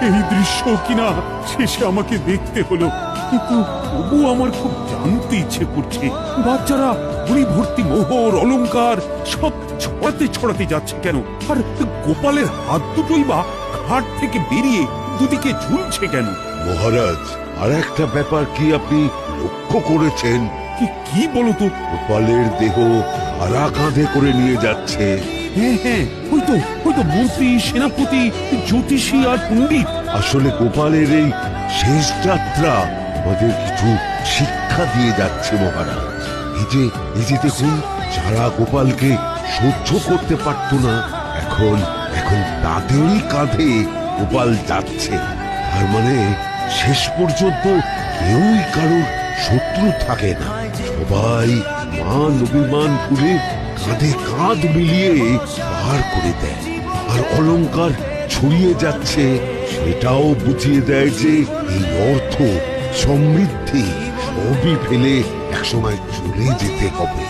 এই দৃশ্য কিনা শেষে আমাকে দেখতে হলো, কিন্তু তবু আমার খুব জানতে ইচ্ছে করছে বাচ্চারা ভুঁড়ি ভর্তি মোহর অলংকার সব ছড়াতে ছড়াতে যাচ্ছে কেন, আর গোপালের হাত দুটোই বা ঘাট থেকে বেরিয়ে দুদিকে ঝুলছে কেন? মহারাজ, আর একটা ব্যাপার কি আপনি লক্ষ্য করেছেন? কি বলো তো? গোপালের দেহ ভাড়া কাঁধে করে নিয়ে যাচ্ছে। হ্যাঁ হ্যাঁ, ওই তো মন্ত্রী, সেনাপতি, জ্যোতিষী আর পণ্ডিত। আসলে গোপালের এই শেষ যাত্রা আমাদের কিছু শিক্ষা দিয়ে যাচ্ছে মহারাজ। এই যে দেখুন, যারা গোপালকে সহ্য করতে পারত না, এখন তাদেরই কাঁধে গোপাল যাচ্ছে। তার মানে শেষ পর্যন্ত কেউই কারোর শত্রু থাকে না, সবাই মান অভিমান ভুলে কাঁধে কাঁধ মিলিয়ে পার করে দেয়। আর অলংকার ছড়িয়ে যাচ্ছে, সেটাও বুঝিয়ে দেয় যে এই অর্থ, সমৃদ্ধি সবই ফেলে একসময় চলে যেতে হবে।